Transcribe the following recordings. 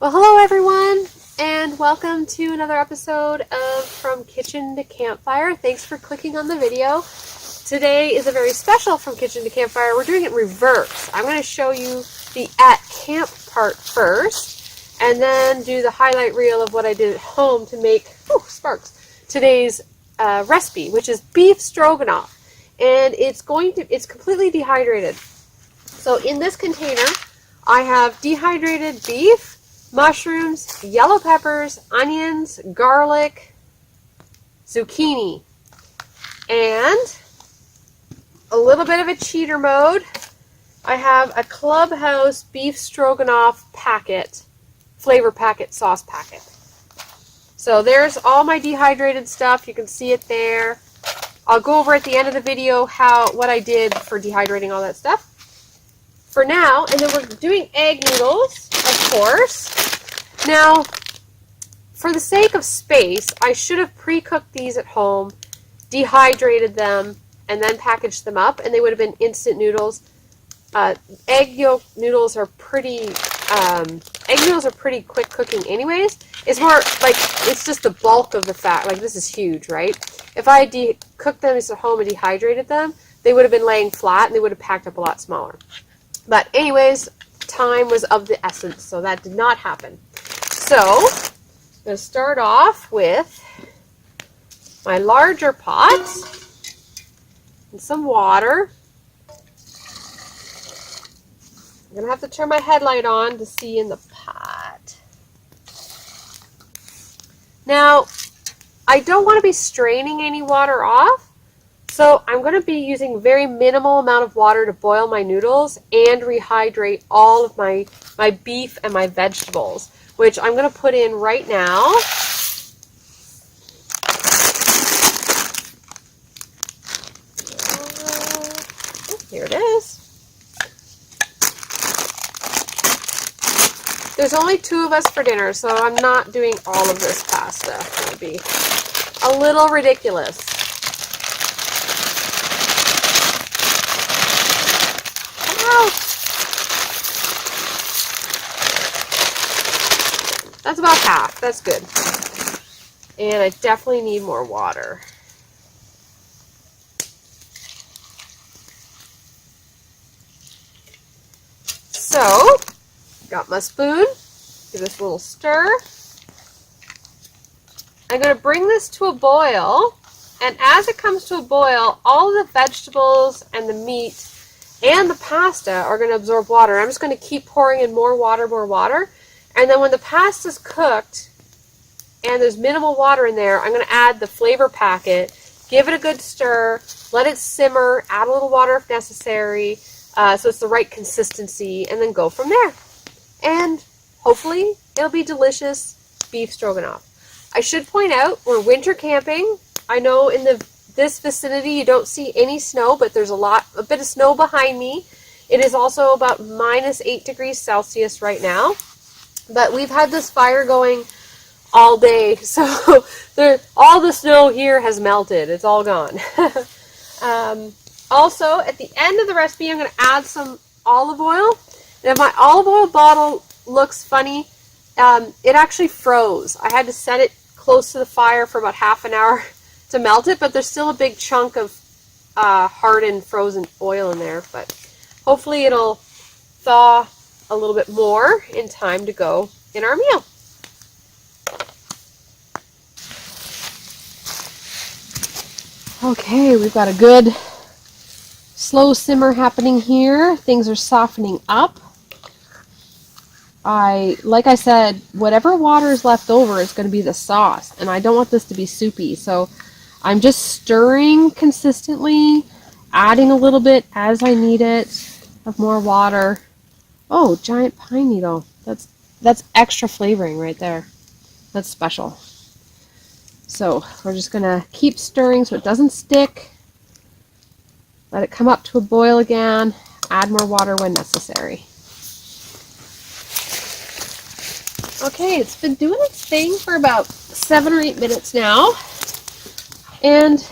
Well, hello everyone, and welcome to another episode of From Kitchen to Campfire. Thanks for clicking on the video. Today is a very special From Kitchen to Campfire. We're doing it in reverse. I'm going to show you the at camp part first, and then do the highlight reel of what I did at home to make, sparks, today's recipe, which is beef stroganoff. And it's completely dehydrated. So in this container, I have dehydrated beef, mushrooms, yellow peppers, onions, garlic, zucchini, and a little bit of a cheater mode. I have a Clubhouse beef stroganoff packet, flavor packet, sauce packet. So there's all my dehydrated stuff. You can see it there. I'll go over at the end of the video what I did for dehydrating all that stuff. For now, and then we're doing egg noodles, of course. Now, for the sake of space, I should have pre-cooked these at home, dehydrated them, and then packaged them up, and they would have been instant noodles. Egg yolk noodles are pretty quick cooking anyways. It's more like, it's just the bulk of the fat. Like, this is huge, right? If I had cooked them at home and dehydrated them, they would have been laying flat, and they would have packed up a lot smaller. But anyways, time was of the essence, so that did not happen. So, I'm going to start off with my larger pot and some water. I'm going to have to turn my headlight on to see in the pot. Now, I don't want to be straining any water off. So I'm going to be using very minimal amount of water to boil my noodles and rehydrate all of my beef and my vegetables, which I'm going to put in right now. Here it is. There's only 2 of us for dinner, so I'm not doing all of this pasta. That would be a little ridiculous. That's about half. That's good. And I definitely need more water. So, got my spoon. Give this a little stir. I'm going to bring this to a boil. And as it comes to a boil, all the vegetables and the meat and the pasta are going to absorb water. I'm just going to keep pouring in more water. And then when the pasta's cooked and there's minimal water in there, I'm going to add the flavor packet, give it a good stir, let it simmer, add a little water if necessary, so it's the right consistency, and then go from there. And hopefully it'll be delicious beef stroganoff. I should point out, we're winter camping. I know in this vicinity you don't see any snow, but there's a bit of snow behind me. It is also about -8 degrees Celsius right now. But we've had this fire going all day, so all the snow here has melted. It's all gone. Also, at the end of the recipe, I'm going to add some olive oil. And if my olive oil bottle looks funny, it actually froze. I had to set it close to the fire for about half an hour to melt it, but there's still a big chunk of hardened frozen oil in there. But hopefully it'll thaw a little bit more in time to go in our meal. Okay, we've got a good slow simmer happening here. Things are softening up. Like I said, whatever water is left over is going to be the sauce, and I don't want this to be soupy, so I'm just stirring consistently, adding a little bit as I need it of more water. Oh, giant pine needle. That's extra flavoring right there. That's special. So we're just going to keep stirring so it doesn't stick. Let it come up to a boil again. Add more water when necessary. Okay, it's been doing its thing for about 7 or 8 minutes now. And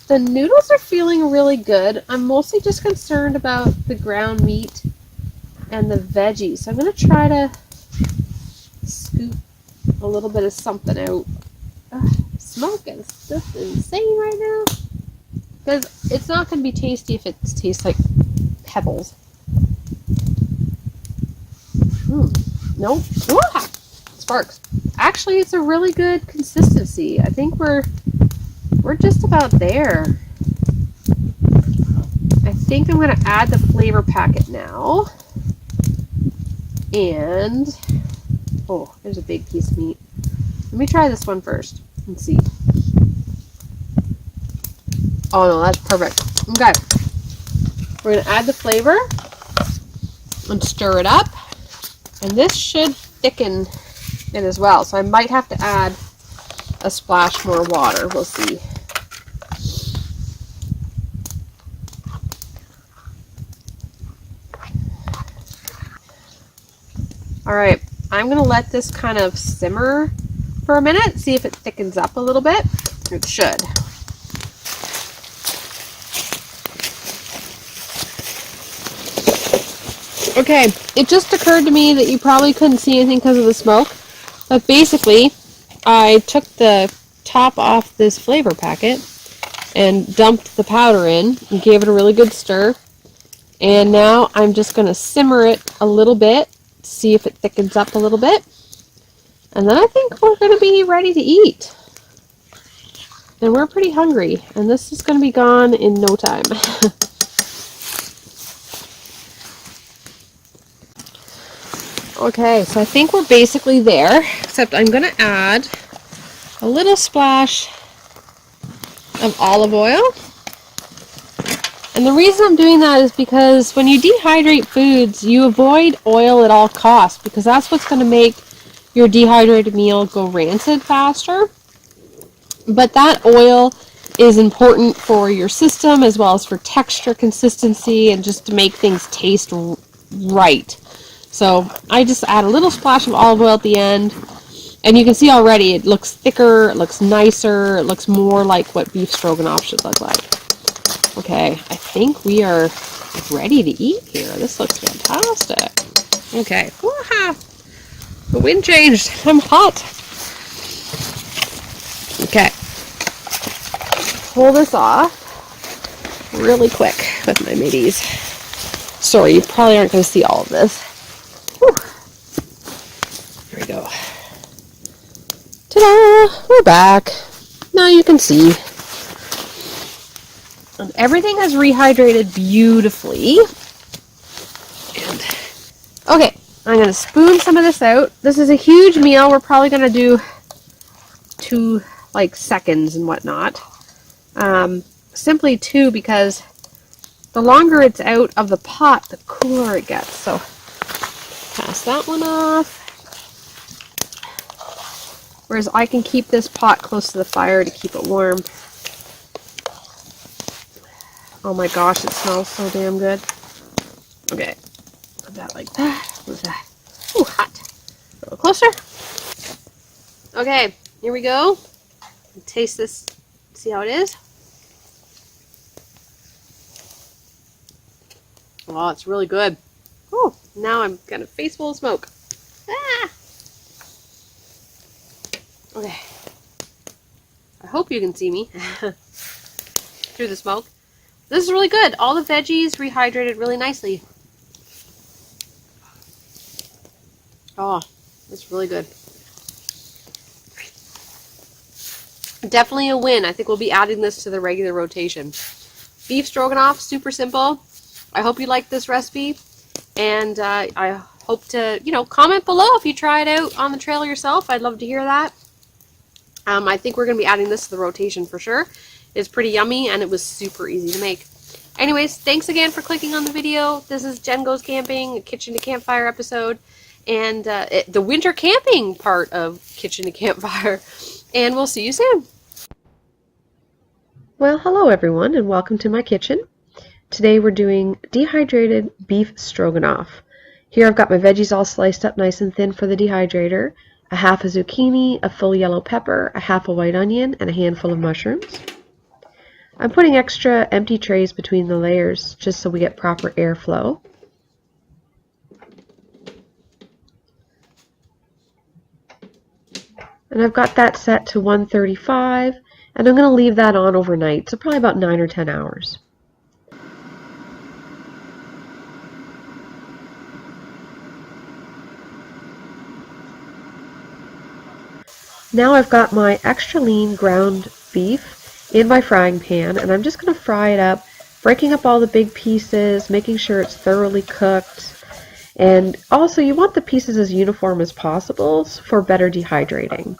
the noodles are feeling really good. I'm mostly just concerned about the ground meat and the veggies. So I'm going to try to scoop a little bit of something out. Smoke is just insane right now. Because it's not going to be tasty if it tastes like pebbles. Nope. Ah, sparks. Actually, it's a really good consistency. I think we're just about there. I think I'm going to add the flavor packet now. And, oh, there's a big piece of meat. Let me try this one first and see. Oh no, that's perfect. Okay. We're going to add the flavor and stir it up. And this should thicken it as well. So I might have to add a splash more water. We'll see. Alright, I'm going to let this kind of simmer for a minute, see if it thickens up a little bit. It should. Okay, it just occurred to me that you probably couldn't see anything because of the smoke, but basically I took the top off this flavor packet and dumped the powder in and gave it a really good stir, and now I'm just going to simmer it a little bit, see if it thickens up a little bit, and then I think we're going to be ready to eat. And we're pretty hungry, and this is going to be gone in no time. Okay, so I think we're basically there, except I'm going to add a little splash of olive oil. And the reason I'm doing that is because when you dehydrate foods, you avoid oil at all costs, because that's what's going to make your dehydrated meal go rancid faster. But that oil is important for your system as well as for texture, consistency, and just to make things taste right. So I just add a little splash of olive oil at the end, and you can see already it looks thicker, it looks nicer, it looks more like what beef stroganoff should look like. Okay, I think we are ready to eat here. This looks fantastic. Okay, woo-ha! The wind changed. I'm hot. Okay, pull this off really quick with my middies. Sorry, you probably aren't going to see all of this. Whew. Here we go. Ta-da! We're back. Now you can see. And everything has rehydrated beautifully. And okay, I'm going to spoon some of this out. This is a huge meal. We're probably going to do 2 seconds and whatnot. Simply 2 because the longer it's out of the pot, the cooler it gets. So pass that one off. Whereas I can keep this pot close to the fire to keep it warm. Oh my gosh, it smells so damn good. Okay, put that like that. What's that? Ooh, hot. A little closer. Okay, here we go. Taste this. See how it is? Oh, it's really good. Oh, now I'm got a face full of smoke. Ah! Okay. I hope you can see me through the smoke. This is really good. All the veggies rehydrated really nicely. Oh, it's really good. Definitely a win. I think we'll be adding this to the regular rotation. Beef stroganoff, super simple. I hope you like this recipe. And I hope to, comment below if you try it out on the trail yourself. I'd love to hear that. I think we're going to be adding this to the rotation for sure. It's pretty yummy and it was super easy to make. Anyways, thanks again for clicking on the video. This is Jen Goes Camping, a Kitchen to Campfire episode, and the winter camping part of Kitchen to Campfire. And we'll see you soon. Well, hello everyone, and welcome to my kitchen. Today we're doing dehydrated beef stroganoff. Here I've got my veggies all sliced up nice and thin for the dehydrator, a half a zucchini, a full yellow pepper, a half a white onion, and a handful of mushrooms. I'm putting extra empty trays between the layers just so we get proper airflow. And I've got that set to 135, and I'm going to leave that on overnight, so probably about 9 or 10 hours. Now I've got my extra lean ground beef in my frying pan, and I'm just going to fry it up, breaking up all the big pieces, making sure it's thoroughly cooked. And also you want the pieces as uniform as possible for better dehydrating.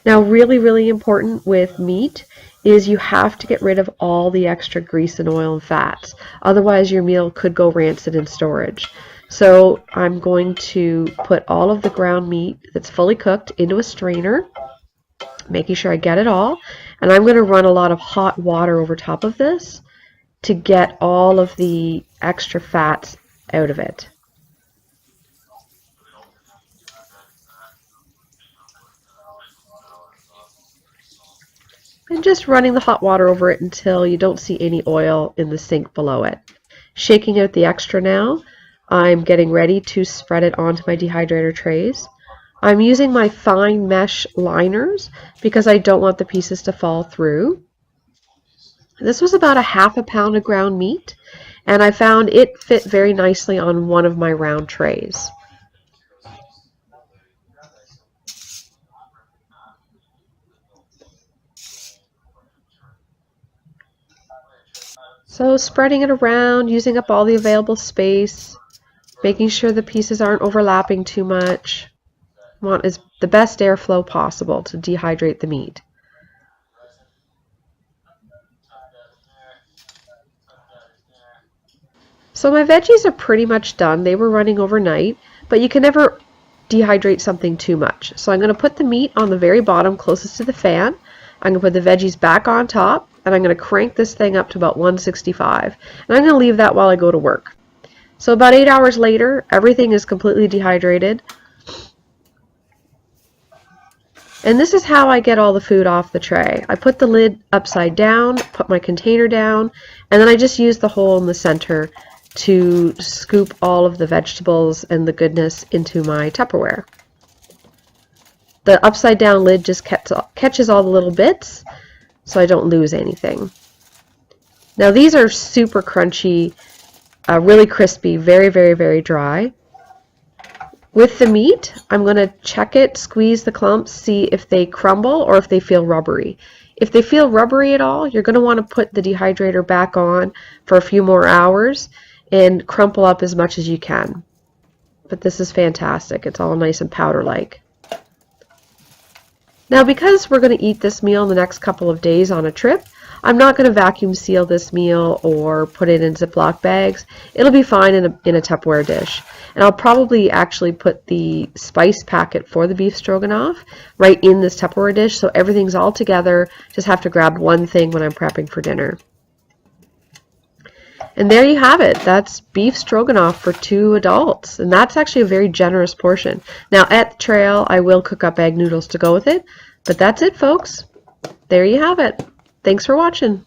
Now really important with meat is you have to get rid of all the extra grease and oil and fats. Otherwise your meal could go rancid in storage. So I'm going to put all of the ground meat that's fully cooked into a strainer, making sure I get it all. And I'm going to run a lot of hot water over top of this to get all of the extra fats out of it. And just running the hot water over it until you don't see any oil in the sink below it. Shaking out the extra now. I'm getting ready to spread it onto my dehydrator trays. I'm using my fine mesh liners because I don't want the pieces to fall through. This was about a half a pound of ground meat, and I found it fit very nicely on one of my round trays. So spreading it around, using up all the available space, making sure the pieces aren't overlapping too much. Want is the best airflow possible to dehydrate the meat. So my veggies are pretty much done. They were running overnight, but you can never dehydrate something too much. So I'm going to put the meat on the very bottom closest to the fan. I'm going to put the veggies back on top, and I'm going to crank this thing up to about 165. And I'm going to leave that while I go to work. So about 8 hours later, everything is completely dehydrated. And this is how I get all the food off the tray. I put the lid upside down, put my container down, and then I just use the hole in the center to scoop all of the vegetables and the goodness into my Tupperware. The upside down lid just catches all the little bits so I don't lose anything. Now these are super crunchy, really crispy, very dry. With the meat, I'm going to check it, squeeze the clumps, see if they crumble or if they feel rubbery. If they feel rubbery at all, you're going to want to put the dehydrator back on for a few more hours and crumple up as much as you can. But this is fantastic. It's all nice and powder-like. Now because we're going to eat this meal in the next couple of days on a trip, I'm not going to vacuum seal this meal or put it in Ziploc bags. It'll be fine in a Tupperware dish. And I'll probably actually put the spice packet for the beef stroganoff right in this Tupperware dish so everything's all together. Just have to grab one thing when I'm prepping for dinner. And there you have it. That's beef stroganoff for 2 adults. And that's actually a very generous portion. Now at the trail, I will cook up egg noodles to go with it. But that's it, folks. There you have it. Thanks for watching.